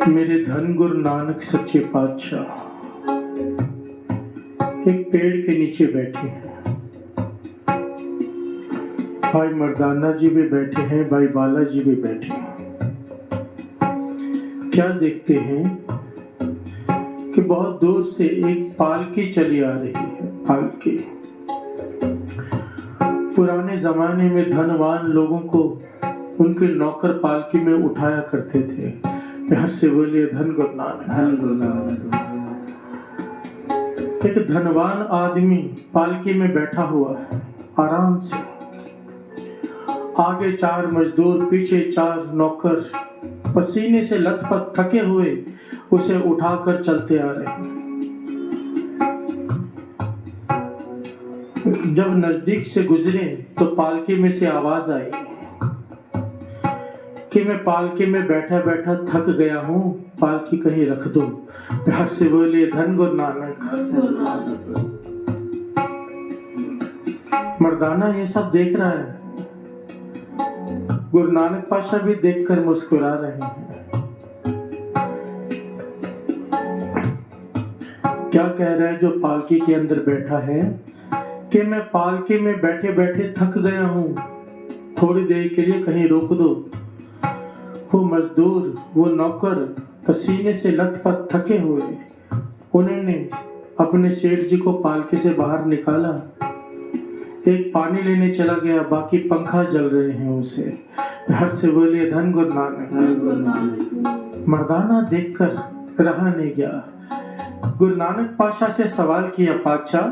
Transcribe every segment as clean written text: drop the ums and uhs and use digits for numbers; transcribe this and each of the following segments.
मेरे धन गुरु नानक सच्चे पातशाह एक पेड़ के नीचे बैठे हैं। भाई मर्दाना जी भी बैठे हैं, भाई बाला जी भी बैठे हैं। क्या देखते हैं कि बहुत दूर से एक पालकी चली आ रही है। पालकी पुराने जमाने में धनवान लोगों को उनके नौकर पालकी में उठाया करते थे। प्यार से बोलिए धन गुरु नानक। एक धनवान आदमी पालकी में बैठा हुआ है आराम से। आगे 4 मजदूर, पीछे 4 नौकर पसीने से लथपथ थके हुए उसे उठाकर चलते आ रहे हैं। जब नजदीक से गुजरे तो पालकी में से आवाज आई कि मैं पालकी में बैठा बैठा थक गया हूँ, पालकी कहीं रख दो। प्यार से बोलिए धन गुरु नानक। मर्दाना ये सब देख रहा है। गुरु नानक पातशाह भी देखकर मुस्कुरा रहे हैं। क्या कह रहा है जो पालकी के अंदर बैठा है कि मैं पालकी में बैठे बैठे थक गया हूँ, थोड़ी देर के लिए कहीं रोक दो। वो मजदूर, वो नौकर पसीने से लथपथ थके हुए, उन्होंने अपने सेठ जी को पालकी से बाहर निकाला। एक पानी लेने चला गया, बाकी पंखा जल रहे हैं उसे। प्यार से बोलिए धन गुरु नानक। मर्दाना देखकर रहा नहीं गया। गुरु नानक पातशाह से सवाल किया, पातशाह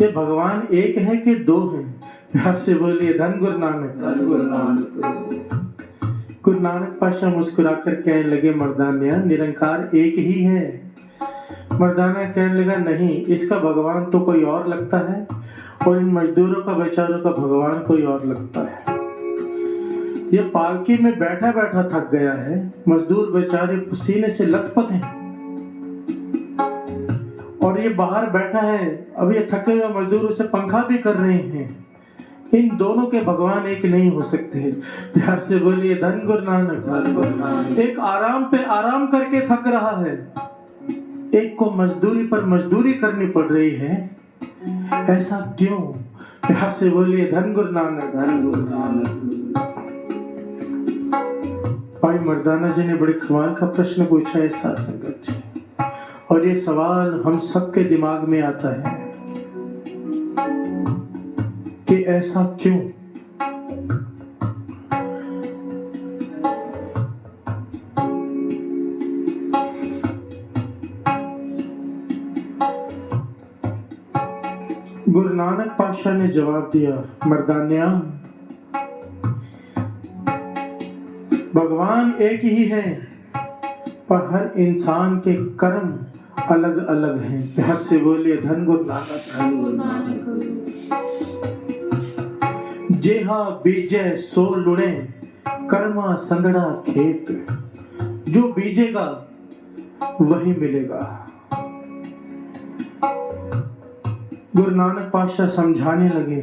ये भगवान एक है कि 2 हैं? प्यार से बोलिए धन गुरु नानक। गुरु नानक पातशाह मुस्कुराकर कहने लगे, मर्दानिया निरंकार एक ही है। मर्दाना कहने लगा, नहीं, इसका भगवान तो कोई और लगता है और इन मजदूरों का, बेचारों का भगवान कोई और लगता है। ये पालकी में बैठा बैठा थक गया है, मजदूर बेचारे पसीने से लथपथ हैं और ये बाहर बैठा है। अब ये थके हुए मजदूर उसे पंखा भी कर रहे हैं। इन दोनों के भगवान एक नहीं हो सकते। प्यार से बोलिए धन गुरु नानक। एक आराम पे आराम करके थक रहा है, एक को मजदूरी पर मजदूरी करनी पड़ रही है। ऐसा क्यों? प्यार से बोलिए धन गुरु नानक। भाई मर्दाना जी ने बड़े कमाल का प्रश्न पूछा है साथ संगत जी, और ये सवाल हम सबके दिमाग में आता है कि ऐसा क्यों? गुरु नानक पातशाह ने जवाब दिया, मर्दानिया भगवान एक ही है, पर हर इंसान के कर्म अलग अलग हैं। प्यार से बोलिए धन गुरु नानक। जेहा बीजे सो लुणे, कर्मा संगड़ा खेत। जो बीजेगा वही मिलेगा। गुरु नानक पातशाह समझाने लगे,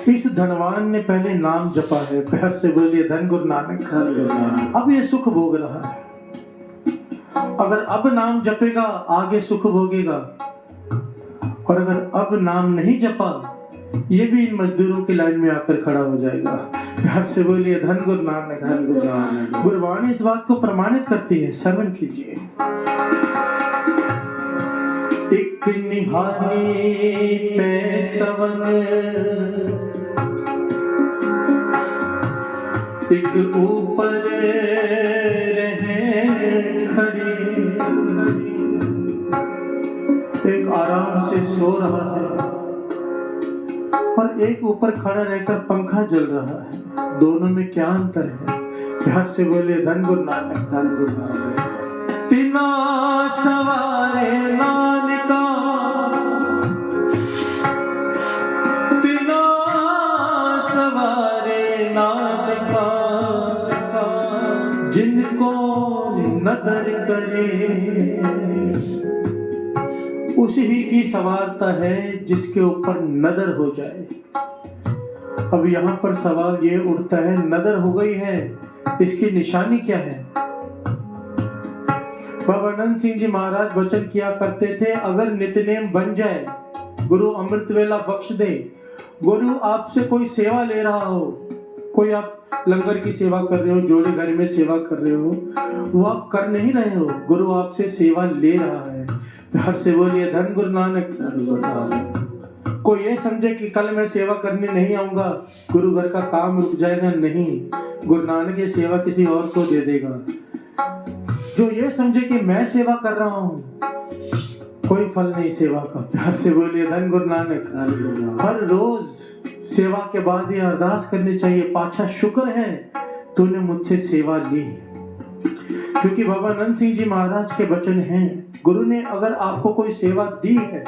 इस धनवान ने पहले नाम जपा है। प्यार से बोलिए धन गुरु नानक। अब ये सुख भोग रहा है। अगर अब नाम जपेगा आगे सुख भोगेगा, और अगर अब नाम नहीं जपा ये भी इन मजदूरों की लाइन में आकर खड़ा हो जाएगा। प्यार से बोलिए धन गुरु नानक। गुरबाणी इस बात को प्रमाणित करती है, श्रवण कीजिए। एक निहाली पे सवन, एक ऊपर रहे खड़ी। एक आराम से सो रहा है और एक ऊपर खड़ा रहकर पंखा जल रहा है। दोनों में क्या अंतर है? प्यार से बोलिए धन गुरु नानक। तिना सवारे नानका, तिना सवारे नानका, जिनको नदर करे उसी की सवारता है जिसके ऊपर नदर हो जाए। अब यहाँ पर सवाल ये उठता है, नदर हो गई है, इसकी निशानी क्या है? बाबा आनंद सिंह जी महाराज वचन किया करते थे, अगर नित्यनेम बन जाए, गुरु अमृत वेला बख्श दे, गुरु आपसे कोई सेवा ले रहा हो, कोई आप लंगर की सेवा कर रहे हो, जोड़े घर में सेवा कर रहे हो, वो आप कर नहीं रहे हो, गुरु आपसे सेवा ले रहा है। प्यार से बोलिए धन गुरु नानक। कोई ये समझे कि कल मैं सेवा करने नहीं आऊंगा, गुरु घर का काम रुक जाएगा, नहीं, गुरु नानक ये सेवा किसी और को दे देगा। जो ये समझे कि मैं सेवा कर रहा हूँ, कोई फल नहीं सेवा का। प्यार से बोलिए धन गुरु नानक। हर रोज सेवा के बाद ये अरदास करनी चाहिए, पातशाह शुक्र है तूने मुझसे सेवा ली। क्योंकि बाबा आनंद सिंह जी महाराज के वचन हैं, गुरु ने अगर आपको कोई सेवा दी है,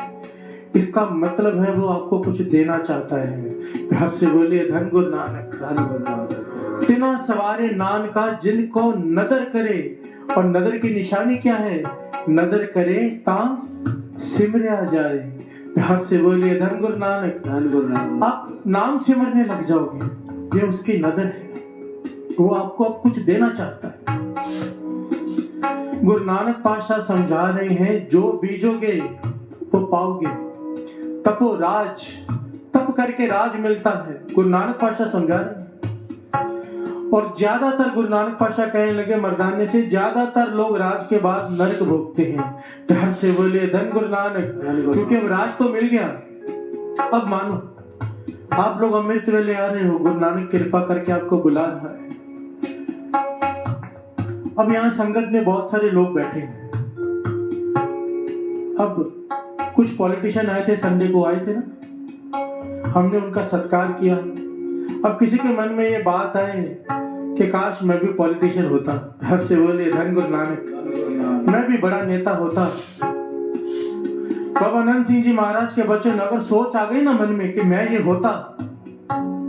इसका मतलब है वो आपको कुछ देना चाहता है। प्यार से बोलिए धन गुरु नानक। तिना सवारे नान का जिनको नदर करे, और नदर की निशानी क्या है? नदर करे ता सिमरिया जाए। प्यार से बोलिए धन गुरु नानक। आप नाम सिमरने लग जाओगे, ये उसकी नदर है, वो आपको अब कुछ देना चाहता है। गुरु नानक पातशाह समझा रहे हैं, जो बीजोगे वो पाओगे। तपो राज, तप करके राज मिलता है, गुरु नानक पातशाह समझा रहे हैं। और ज्यादातर गुरु नानक पातशाह कहने लगे मर्दाने से, ज्यादातर लोग राज के बाद नरक भोगते हैं। प्यार से बोलिए धन गुरु नानक। क्योंकि अब राज तो मिल गया, अब मानो आप लोग अमृत वेले आ रहे हो, गुरु नानक कृपा करके आपको बुला रहा है। अब यहाँ संगत में बहुत सारे लोग बैठे हैं। अब कुछ पॉलिटिशियन आए थे, संडे को आए थे ना, हमने उनका सत्कार किया। अब किसी के मन में ये बात आए कि काश मैं भी पॉलिटिशियन होता। हर से बोले धन गुरु नानक, मैं भी बड़ा नेता होता। बाबा आनंद सिंह जी महाराज के वचन, अगर सोच आ गई ना मन में कि मैं ये होता,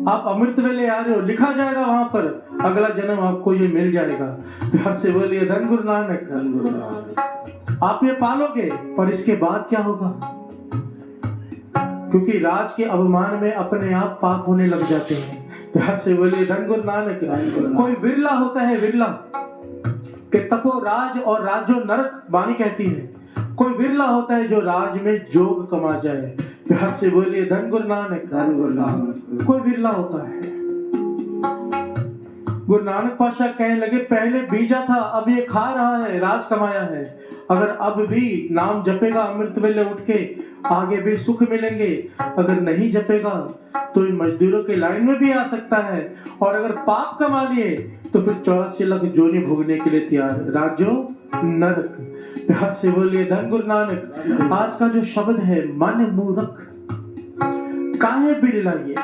आप अमृत वेले आ रहे हो, लिखा जाएगा वहां पर, अगला जन्म आपको ये मिल जाएगा। प्यार से बोलिए धन गुरु नानक। आप ये पालोगे, पर इसके बाद क्या होगा? क्योंकि राज के अभिमान में अपने आप पाप होने लग जाते हैं। प्यार से बोलिए धन गुरु नानक। कोई विरला होता है, विरला कि तपो राज और राजो नरक, वाणी कहती है। कोई विरला होता है जो राज में जोग कमा जाए। प्यार से बोलिए धन गुरु नानक। कोई विरला होता है। गुरु नानक पातशाह कहने लगे, पहले बीजा था, अब ये खा रहा है, राज कमाया है। अगर अब भी नाम जपेगा अमृत वेले उठ के, आगे भी सुख मिलेंगे। अगर नहीं जपेगा तो मजदूरों के लाइन में भी आ सकता है। और अगर पाप कमा लिए तो फिर 84 लाख जोनी भोगने के लिए तैयार, राजो नरक। प्यार से बोलिए धन गुरु नानक। आज का जो शब्द है, मन मूर्ख काहे बिरलाइए,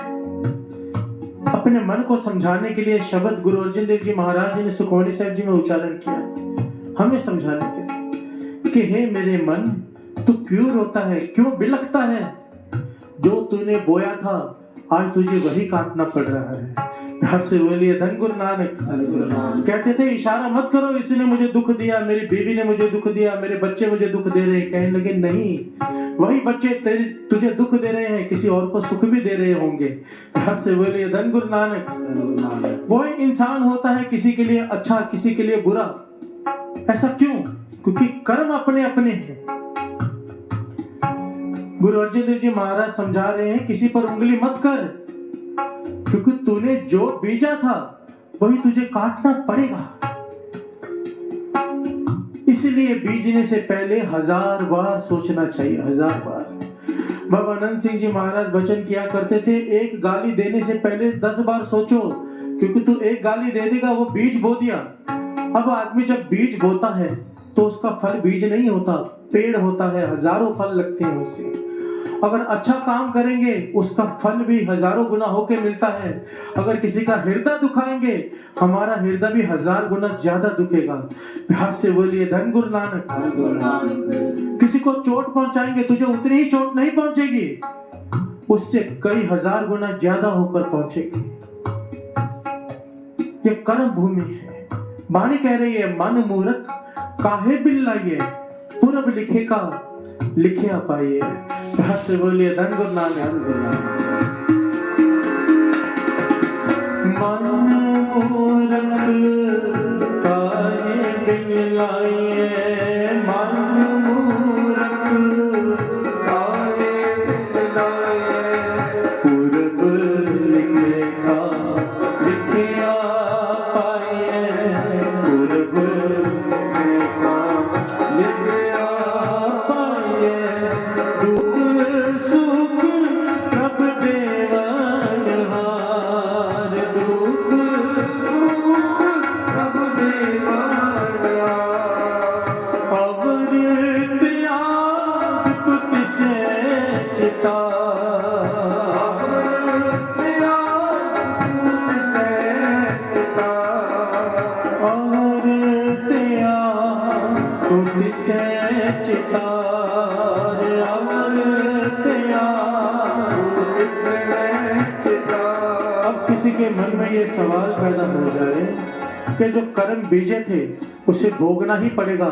अपने मन को समझाने के लिए शब्द गुरु अर्जुन देव जी महाराज जी ने सुखमनी साहिब जी में उच्चारण किया, हमें समझाने के लिए कि हे मेरे मन, तू क्यों रोता है, क्यों बिलखता है? जो तूने बोया था आज तुझे वही काटना पड़ रहा है। प्यार से बोलिए धन गुरु नानक। कहते थे इशारा मत करो, इसने मुझे दुख दिया, मेरी बीवी ने मुझे दुख दिया, मेरे बच्चे मुझे दुख दे रहे हैं। कहने लगे नहीं, वही बच्चे तुझे दुख दे रहे हैं, किसी और को सुख भी दे रहे होंगे। प्यार से बोलिए धन गुरु नानक। वही इंसान होता है, किसी के लिए अच्छा, किसी के लिए बुरा। ऐसा क्यों? क्योंकि कर्म अपने अपने हैं। गुरु अर्जुन देव जी महाराज समझा रहे हैं, किसी पर उंगली मत कर, क्योंकि तूने जो बीजा था वही तुझे काटना पड़ेगा। इसलिए बीजने से पहले 1000 बार सोचना चाहिए, 1000 बार। बाबा आनंद सिंह जी महाराज वचन किया करते थे, एक गाली देने से पहले 10 बार सोचो, क्योंकि तू एक गाली दे देगा, वो बीज बो दिया। अब आदमी जब बीज बोता है तो उसका फल बीज नहीं होता, पेड़ होता है, हजारों फल लगते हैं उससे। अगर अच्छा काम करेंगे उसका फल भी हजारों गुना होके मिलता है। अगर किसी का हृदय दुखाएंगे, हमारा हृदय भी 1000 गुना ज्यादा दुखेगा। प्यार से बोलिए धन गुरु नानक। किसी को चोट पहुंचाएंगे, तुझे उतनी ही चोट नहीं पहुंचेगी, उससे कई 1000 गुना ज्यादा होकर पहुंचेगी। ये कर्म भूमि है। वाणी कह रही है, मन मूर्ख काहे बिल्लाइए, पूरब लिखे का लिखे पाइए। प्यार से बोलिए धन गुरु नानक। मन मूर्ख काहे बिल्लाइए, किसी के मन में ये सवाल पैदा हो जाए कि जो कर्म बीजे थे उसे भोगना ही पड़ेगा,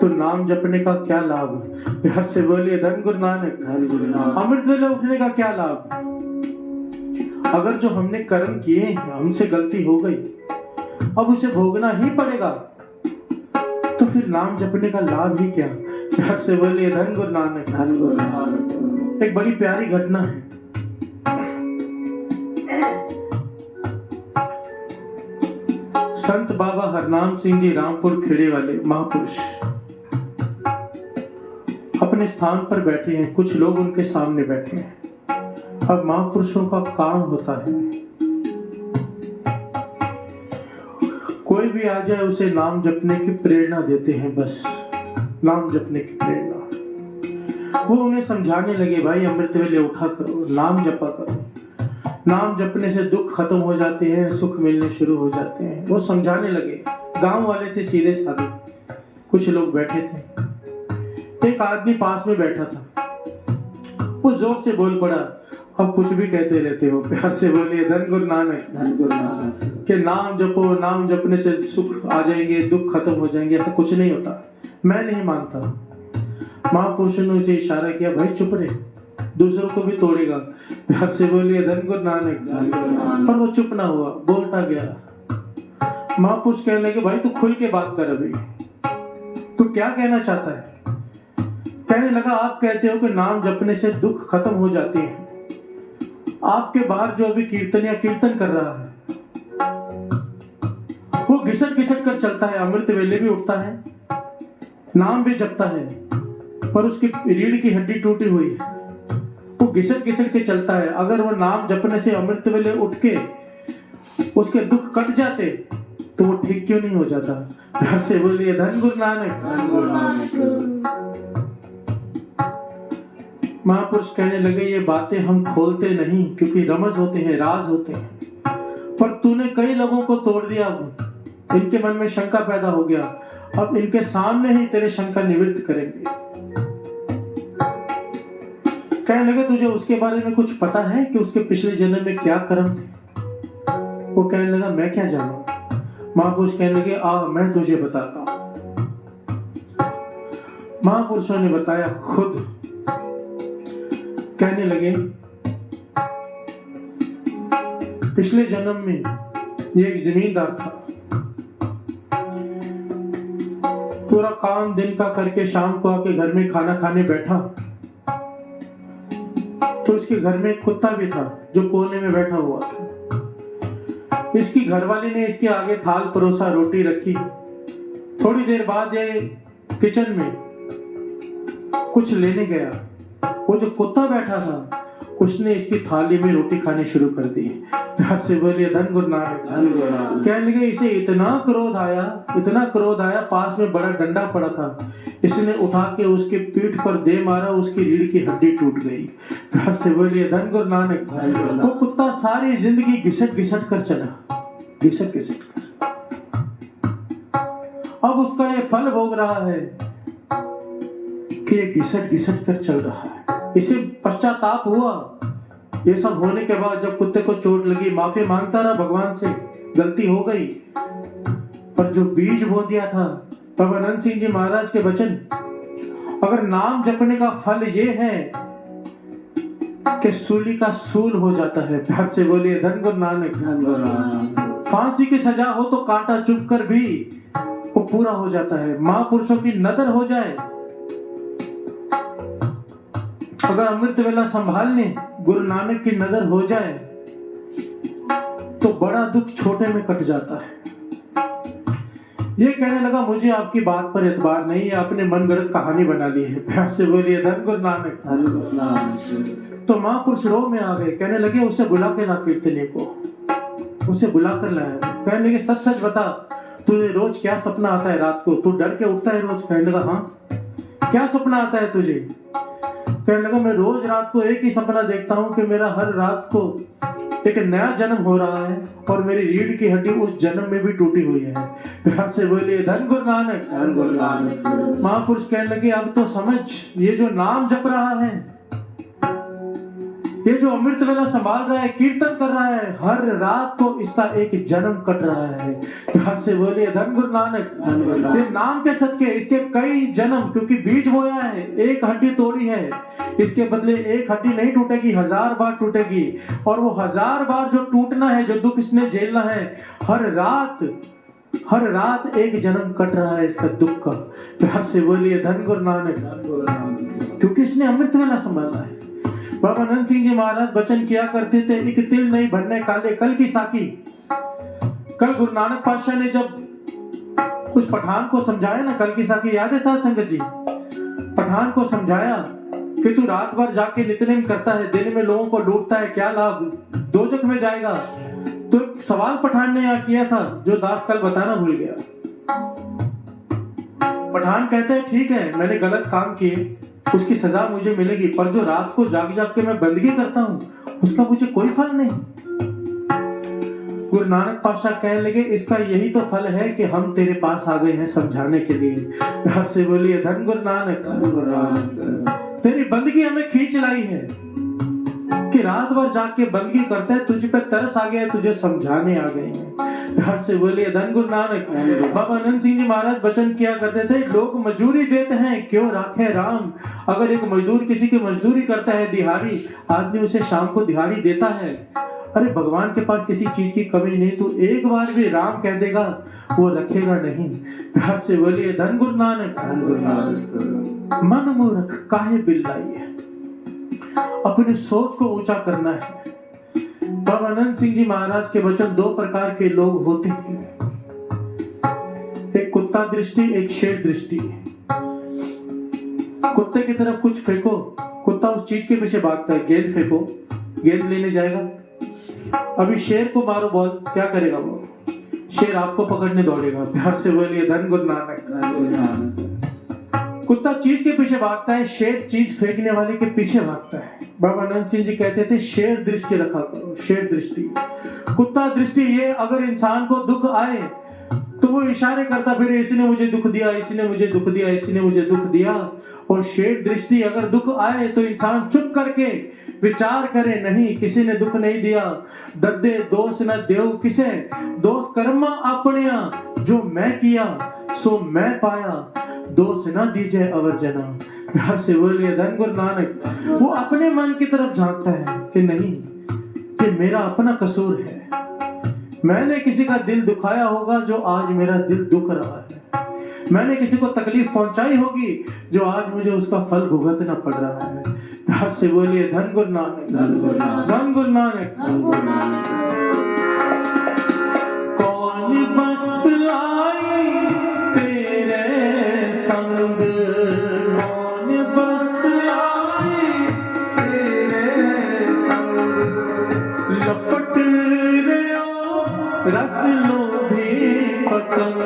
तो नाम जपने का क्या लाभ? प्यार से बोलिए धन गुरु नानक। अमृत वेला उठने का क्या लाभ? अगर जो हमने कर्म किए, हमसे गलती हो गई, अब उसे भोगना ही पड़ेगा, तो फिर नाम जपने का लाभ ही क्या? प्यार से बोलिए धन गुरु नानक। एक बड़ी प्यारी घटना है। संत बाबा हरनाम सिंह जी रामपुर खेड़े वाले महापुरुष अपने स्थान पर बैठे हैं, कुछ लोग उनके सामने बैठे हैं। अब महापुरुषों का काम होता है, कोई भी आ जाए उसे नाम जपने की प्रेरणा देते हैं, बस नाम जपने की प्रेरणा। वो उन्हें समझाने लगे, भाई अमृत वेले उठा करो, नाम जपा करो, नाम जपने से दुख खत्म हो जाते हैं, सुख मिलने शुरू हो जाते हैं। वो समझाने लगे। गांव वाले थे, सीधे साधे, कुछ लोग बैठे थे। एक आदमी पास में बैठा था, वो जोर से बोल पड़ा, अब कुछ भी कहते रहते हो, प्यार से बोलिए धन गुरु नानक। कि नाम जपो, नाम जपने से सुख आ जाएंगे, दुख खत्म हो जाएंगे, ऐसा कुछ नहीं होता, मैं नहीं मानता। महापुरुषों ने उसे इशारा किया, भाई चुप रहे, दूसरों को भी तोड़ेगा। प्यार से बोलिए धन गुरु नानक। पर वो चुप ना हुआ, बोलता गया। महापुरुष कहने लगे, भाई तू खुल के बात कर, अभी तू क्या कहना चाहता है? कहने लगा, आप कहते हो कि नाम जपने से दुख खत्म हो जाते हैं, आपके बाहर जो अभी कीर्तन या कीर्तन कर रहा है वो घिसट घिसट कर चलता है, अमृत वेले भी उठता है, नाम भी जपता है, पर उसकी रीढ़ की हड्डी टूटी हुई है, वो घिसट घिसट के चलता है। अगर वो नाम जपने से अमृत वेले उठ के उसके दुख कट जाते तो वो ठीक क्यों नहीं हो जाता? प्यार से बोलिए धन गुरु नानक। महापुरुष कहने लगे, ये बातें हम खोलते नहीं क्योंकि रमज होते हैं, राज होते हैं, पर तूने कई लोगों को तोड़ दिया, अब इनके मन में शंका पैदा हो गया, अब इनके सामने ही तेरे शंका निवृत्त करेंगे। कहने लगे, तुझे उसके बारे में कुछ पता है कि उसके पिछले जन्म में क्या कर्म थे? वो कहने लगा, मैं क्या जानूं? महापुरुष कहने लगे, मैं तुझे बताता हूं। महापुरुषों ने बताया खुद। कहने लगे, पिछले जन्म में ये एक जमींदार था, पूरा काम दिन का करके शाम को आके घर में खाना खाने बैठा तो इसके घर में एक कुत्ता भी था जो कोने में बैठा हुआ था। इसकी घरवाली ने इसके आगे थाल परोसा, रोटी रखी। थोड़ी देर बाद ये किचन में कुछ लेने गया, वो जो कुत्ता बैठा था उसने इसकी थाली में रोटी खानी शुरू कर दी। प्यार से बोलिए धन गुरु नानक। कहने लगे, इसे इतना क्रोध आया, पास में बड़ा डंडा पड़ा था, इसने उठा के उसके पीठ पर दे मारा, उसकी रीढ़ की हड्डी टूट गई। प्यार से बोलिए धन गुरु नानक। वो कुत्ता सारी जिंदगी घिसट घिसट कर चला, घिसट घिसट कर, अब उसका ये फल भोग रहा है कि ये घिसट घिसट कर चल रहा है। इसे पश्चाताप हुआ। ये सब होने के बाद जब कुत्ते को चोट लगी, माफी मांगता रहा भगवान से, गलती हो गई, पर जो बीज बो दिया था, तब अनंत सिंह जी महाराज के वचन, अगर नाम जपने का फल ये है कि सूली का सूल हो जाता है। प्यार से बोलिए धन गुरु नानक। फांसी की सजा हो तो कांटा चुभ कर भी वो पूरा हो जाता है। महापुरुषों की नदर हो जाए, अगर अमृत वेला संभालने गुरु नानक की नजर हो जाए तो बड़ा दुख छोटे में कट जाता है। ये कहने लगा, मुझे आपकी बात पर एतबार नहीं है, आपने मनगढ़ंत कहानी बना ली है। प्यार से बोलिए धन गुरु नानक। तो महापुरुष रो में आ गए। कहने लगे, उसे बुला के ला कीर्तनी को, उसे बुला कर लाया। कहने लगे, सच सच बता, तुझे रोज क्या सपना आता है? रात को तू डर के उठता है रोज? कहने लगा, हाँ। क्या सपना आता है तुझे? कहने लगा, मैं रोज रात को एक ही सपना देखता हूँ कि मेरा हर रात को एक नया जन्म हो रहा है और मेरी रीढ़ की हड्डी उस जन्म में भी टूटी हुई है। प्यार से बोलिए धन गुरु नानक। महापुरुष कहने लगे, अब तो समझ, ये जो नाम जप रहा है ये जो अमृत वेला संभाल रहा है, कीर्तन कर रहा है, हर रात को इसका एक जन्म कट रहा है। प्यार से बोलिए धन गुरु नानक। ये नाम के सदके इसके कई जन्म, क्योंकि बीज बोया है, एक हड्डी तोड़ी है, इसके बदले एक हड्डी नहीं टूटेगी, 1000 बार टूटेगी। और वो 1000 बार जो टूटना है, जो दुख इसने झेलना है, हर रात एक जन्म कट रहा है इसका दुख का। प्यार से बोलिए धन गुरु नानक, क्योंकि इसने अमृत वेला संभाला है। बाबा नंद सिंह जी महाराज वचन किया करते थे, एक तिल नहीं भरने काले कल की साकी। कल गुरु नानक पातशाह ने जब उस पठान को समझाया ना, कल की साकी याद है साध संगत जी? पठान को समझाया कि तू रात भर जाके नित्यनेम करता है, दिन में लोगों को लूटता है, क्या लाभ, दोजख में जाएगा। तो एक सवाल पठान ने यहाँ किया था जो दास कल बताना भूल गया। पठान कहते हैं ठीक है, मैंने गलत काम किए, उसकी सजा मुझे मिलेगी, पर जो रात को जाग जाग के मैं बंदगी करता हूँ, उसका मुझे कोई फल नहीं। गुरु नानक पातशाह कहने लगे, इसका यही तो फल है कि हम तेरे पास आ गए हैं समझाने के लिए। प्यार से बोलिए धन गुरु नानक। तेरी बंदगी हमें खींच लाई है कि रात भर जाग के बंदगी करता है, तुझ पे तरस आ गया, तुझे समझाने आ गए हैं। प्यार से बोलिए धन गुरु नानक। बाबा नंद सिंह जी महाराज वचन किया करते थे, लोग मजदूरी देते हैं क्यों राखे राम। अगर एक मजदूर किसी की मजदूरी करता है दिहाड़ी, आदमी उसे शाम को दिहाड़ी देता है। अरे भगवान के पास किसी चीज की कमी नहीं, तो एक बार भी राम कह देगा वो रखेगा नहीं। प्यार से बोलिए धन गुरु नानक। मन मूर्ख काहे बिल्लाई है, अपनी सोच को ऊंचा करना है। बाबा नंद सिंह जी महाराज के वचन, 2 प्रकार के लोग होते हैं, एक कुत्ता दृष्टि, एक शेर दृष्टि। कुत्ते की तरफ कुछ फेंको, कुत्ता उस चीज के पीछे भागता है, गेंद फेंको, गेंद लेने जाएगा। अभी शेर को मारो बॉल, क्या करेगा वो? शेर आपको पकड़ने दौड़ेगा। प्यार से बोलिए धन गुरु नानक। कुत्ता चीज के पीछे भागता है, शेर चीज फेंकने वाले के पीछे भागता है। बाबा नंद सिंह जी कहते थे, शेर दृष्टि रखा करो, शेर दृष्टि। कुत्ता दृष्टि ये, अगर इंसान को दुख आए तो वो इशारे करता फिर, इसने मुझे दुख दिया, इसने मुझे दुख दिया, इसने मुझे दुख दिया। और शेर दृष्टि, अगर दुख आए तो इंसान चुप करके विचार करे, नहीं किसी ने दुख नहीं दिया, दद्दे दोष न देव किसे, दोष कर्म अपनिया, जो मैं किया सो मैं पाया, दोष न दीजिए अवर जना। प्यार से बोलिए धन गुरु नानक। वो अपने मन की तरफ झांकता है कि नहीं, कि मेरा अपना कसूर है, मैंने किसी का दिल दुखाया होगा जो आज मेरा दिल दुख रहा है, मैंने किसी को तकलीफ पहुंचाई होगी जो आज मुझे उसका फल भुगतना पड़ रहा है। प्यार से बोलिए धन गुरु नानक, धन गुरु नानक। कौन बस्त आई तेरे संग, कौन बस्त आई तेरे संग, लपट रहे रस लो भी पतंग,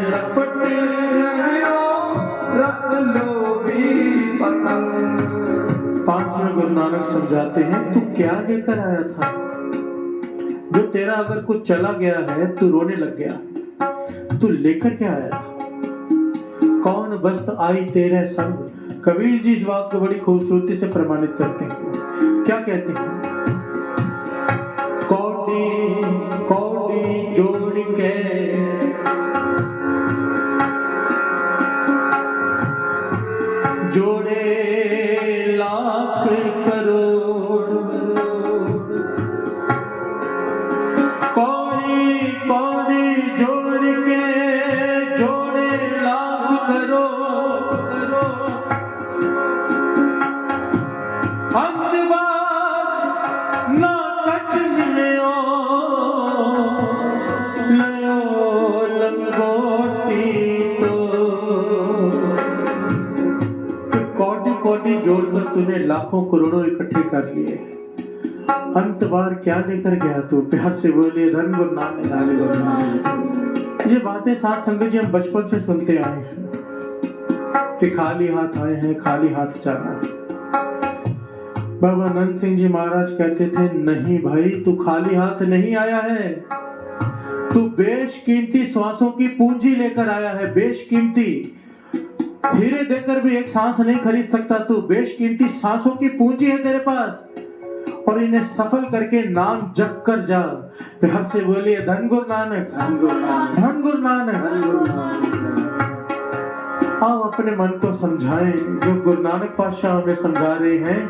लपट रहे रस लो भी पतंग। 5वें गुरु नानक समझाते हैं, तू क्या लेकर आया था जो तेरा अगर कुछ चला गया है, तू रोने लग गया, तू लेकर क्या आया था? कौन बस्त आई तेरे संग। कबीर जी इस बात को बड़ी खूबसूरती से प्रमाणित करते हैं, क्या कहते हैं? कौड़ी कौड़ी जोड़ के जोड़े लाख करोड़, कौड़ी कौड़ी जोड़ के जोड़े लाख करोड़, अंत बात ना कछ मिलो लयो लंगोटी। तो कोटि जोड़कर तूने लाखों करोड़ों इकट्ठे कर लिए, अंत बार क्या लेकर गया तू? प्यार से बोलिए धन गुरु नानक। ये बातें साथ संगत जी हम बचपन से सुनते आए हैं कि खाली हाथ आए हैं, खाली हाथ जाना। बाबा नंद सिंह जी महाराज कहते थे, नहीं भाई, तू खाली हाथ नहीं आया है, तू बेशकीमती श्वासों की पूंजी लेकर आया है। बेशकीमती हीरे देकर भी एक सांस नहीं खरीद सकता तू, बेशकीमती सांसों की पूंजी है तेरे पास। और इन्हें सफल करके नाम जप कर जा। प्यार से बोलिए धन गुरु नानक, धन गुरु नानक। आओ अपने मन को समझाएं जो गुरु नानक पातशाह हमें समझा रहे हैं,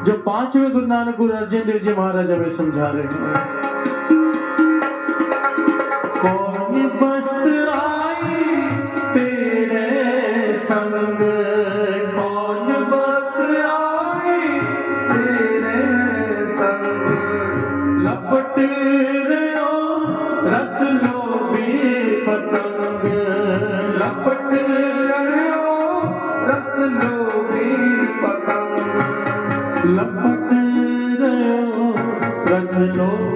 जो 5वें गुरु नानक गुरु अर्जन देव जी महाराज हमें समझा रहे हैं। कौन बस्त आई तेरे संग, कौन बस्त आई तेरे संग, लपट रहो रस लोभी पतंग, लपट रहो रस लोभी पतंग, लपट रहो रस लोभी